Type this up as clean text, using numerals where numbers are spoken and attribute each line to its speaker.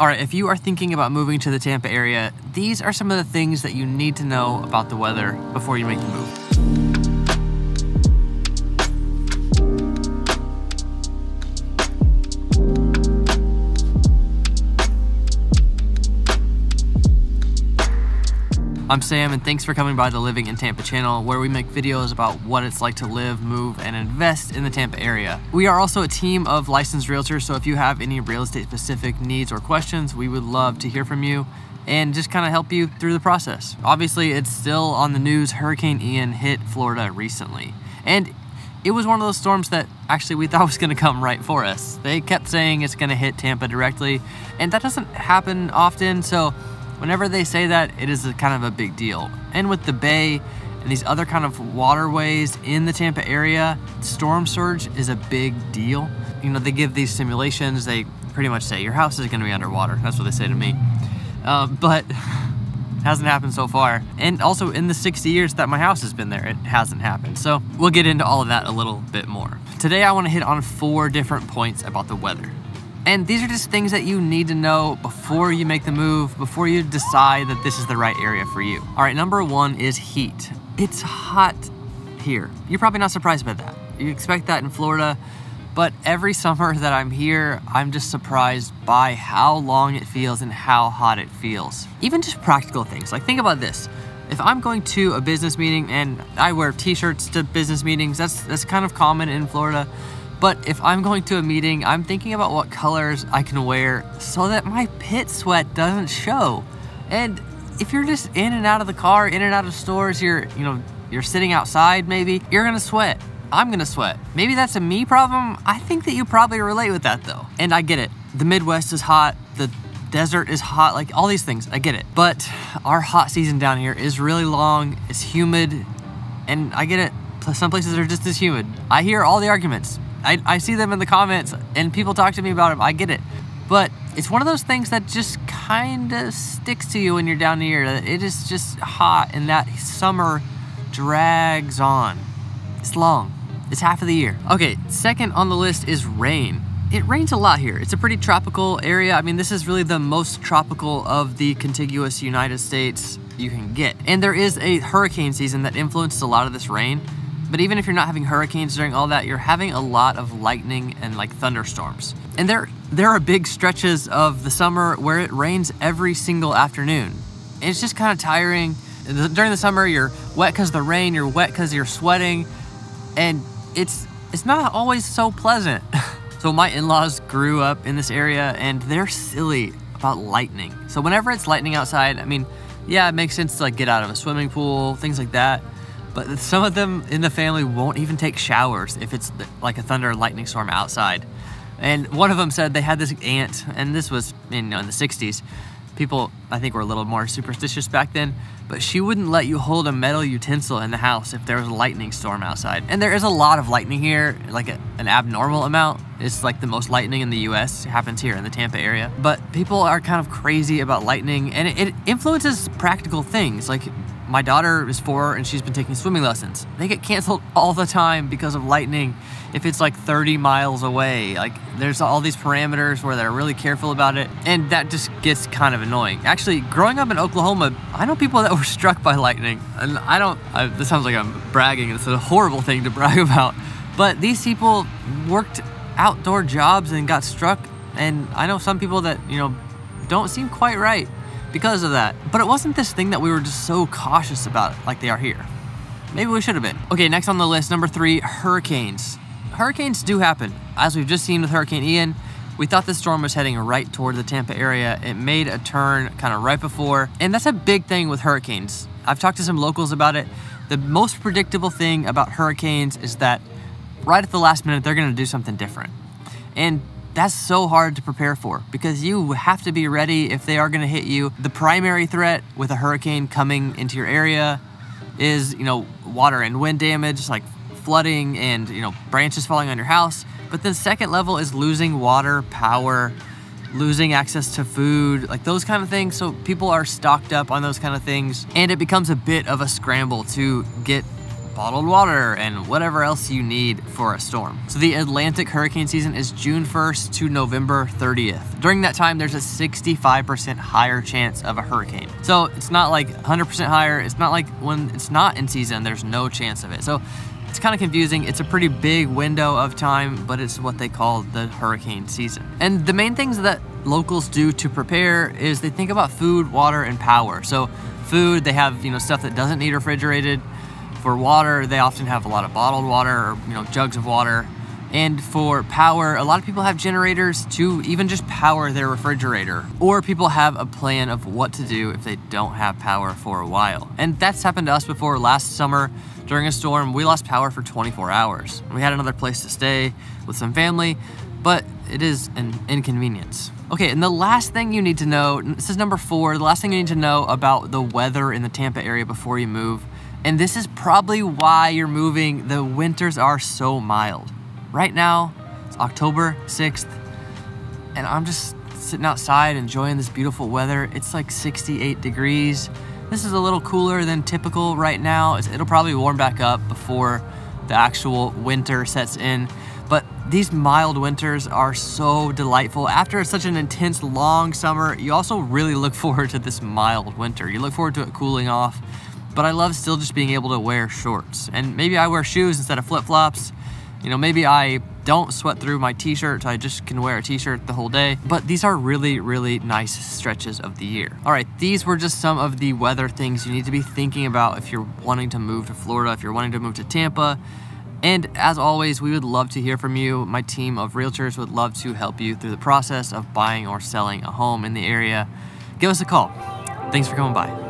Speaker 1: All right, if you are thinking about moving to the Tampa area, these are some of the things that you need to know about the weather before you make the move. I'm Sam, and thanks for coming by the Living in Tampa channel, where we make videos about what it's like to live, move, and invest in the Tampa area. We are also a team of licensed realtors, so if you have any real estate specific needs or questions, we would love to hear from you and just kind of help you through the process. Obviously, it's still on the news. Hurricane Ian hit Florida recently, and it was one of those storms that actually we thought was going to come right for us. They kept saying it's going to hit Tampa directly, and that doesn't happen often, so whenever they say that, it is kind of a big deal. And with the bay and these other kind of waterways in the Tampa area, storm surge is a big deal. You know, they give these simulations, they pretty much say your house is gonna be underwater. That's what they say to me. But it hasn't happened so far. And also in the 60 years that my house has been there, it hasn't happened. So we'll get into all of that a little bit more. Today I wanna hit on 4 different points about the weather. And these are just things that you need to know before you make the move, before you decide that this is the right area for you. All right, number 1 is heat. It's hot here. You're probably not surprised by that. You expect that in Florida, but every summer that I'm here, I'm just surprised by how long it feels and how hot it feels. Even just practical things, like think about this. If I'm going to a business meeting, and I wear t-shirts to business meetings, that's kind of common in Florida. But if I'm going to a meeting, I'm thinking about what colors I can wear so that my pit sweat doesn't show. And if you're just in and out of the car, in and out of stores, you're sitting outside maybe, you're gonna sweat. I'm gonna sweat. Maybe that's a me problem. I think that you probably relate with that though. And I get it. The Midwest is hot, the desert is hot, like all these things, I get it. But our hot season down here is really long, it's humid, and I get it. Some places are just as humid. I hear all the arguments. I see them in the comments and people talk to me about them. I get it. But it's one of those things that just kind of sticks to you when you're down here. It is just hot and that summer drags on. It's long. It's half of the year. Okay, second on the list is rain. It rains a lot here. It's a pretty tropical area. I mean, this is really the most tropical of the contiguous United States you can get. And there is a hurricane season that influences a lot of this rain. But even if you're not having hurricanes during all that, you're having a lot of lightning and like thunderstorms. And there are big stretches of the summer where it rains every single afternoon. And it's just kind of tiring. During the summer, you're wet because of the rain, you're wet because you're sweating, and it's not always so pleasant. So my in-laws grew up in this area and they're silly about lightning. So whenever it's lightning outside, I mean, yeah, it makes sense to like get out of a swimming pool, things like that. But some of them in the family won't even take showers if it's like a thunder or lightning storm outside. And one of them said they had this aunt, and this was in the 60s. People, I think, were a little more superstitious back then, but she wouldn't let you hold a metal utensil in the house if there was a lightning storm outside. And there is a lot of lightning here, like an abnormal amount. It's like the most lightning in the US. It happens here in the Tampa area. But people are kind of crazy about lightning, and it influences practical things. Like my daughter is 4 and she's been taking swimming lessons. They get canceled all the time because of lightning if it's like 30 miles away. Like there's all these parameters where they're really careful about it, and that just gets kind of annoying. Actually, growing up in Oklahoma, I know people that were struck by lightning, and this sounds like I'm bragging. It's a horrible thing to brag about, but these people worked outdoor jobs and got struck, and I know some people that, don't seem quite right because of that. But it wasn't this thing that we were just so cautious about like they are here. Maybe we should have been. Okay, next on the list, number 3, hurricanes. Hurricanes do happen. As we've just seen with Hurricane Ian, we thought the storm was heading right toward the Tampa area. It made a turn kind of right before, and that's a big thing with hurricanes. I've talked to some locals about it. The most predictable thing about hurricanes is that right at the last minute, they're gonna do something different. And that's so hard to prepare for because you have to be ready if they are gonna hit you. The primary threat with a hurricane coming into your area is, water and wind damage, like flooding and, branches falling on your house. But the second level is losing water, power, losing access to food, like those kind of things. So people are stocked up on those kind of things, and it becomes a bit of a scramble to get bottled water, and whatever else you need for a storm. So the Atlantic hurricane season is June 1st to November 30th. During that time, there's a 65% higher chance of a hurricane. So it's not like 100% higher. It's not like when it's not in season, there's no chance of it. So it's kind of confusing. It's a pretty big window of time, but it's what they call the hurricane season. And the main things that locals do to prepare is they think about food, water, and power. So food, they have, stuff that doesn't need refrigerated. For water, they often have a lot of bottled water or, jugs of water. And for power, a lot of people have generators to even just power their refrigerator. Or people have a plan of what to do if they don't have power for a while. And that's happened to us before. Last summer, during a storm, we lost power for 24 hours. We had another place to stay with some family, but it is an inconvenience. Okay, and the last thing you need to know, this is number 4, the last thing you need to know about the weather in the Tampa area before you move, and this is probably why you're moving, the winters are so mild. Right now, it's October 6th, and I'm just sitting outside enjoying this beautiful weather. It's like 68 degrees. This is a little cooler than typical right now. It'll probably warm back up before the actual winter sets in. But these mild winters are so delightful. After such an intense, long summer, you also really look forward to this mild winter. You look forward to it cooling off. But I love still just being able to wear shorts. And maybe I wear shoes instead of flip-flops. Maybe I don't sweat through my t-shirt, so I just can wear a t-shirt the whole day. But these are really, really nice stretches of the year. All right, these were just some of the weather things you need to be thinking about if you're wanting to move to Florida, if you're wanting to move to Tampa. And as always, we would love to hear from you. My team of realtors would love to help you through the process of buying or selling a home in the area. Give us a call. Thanks for coming by.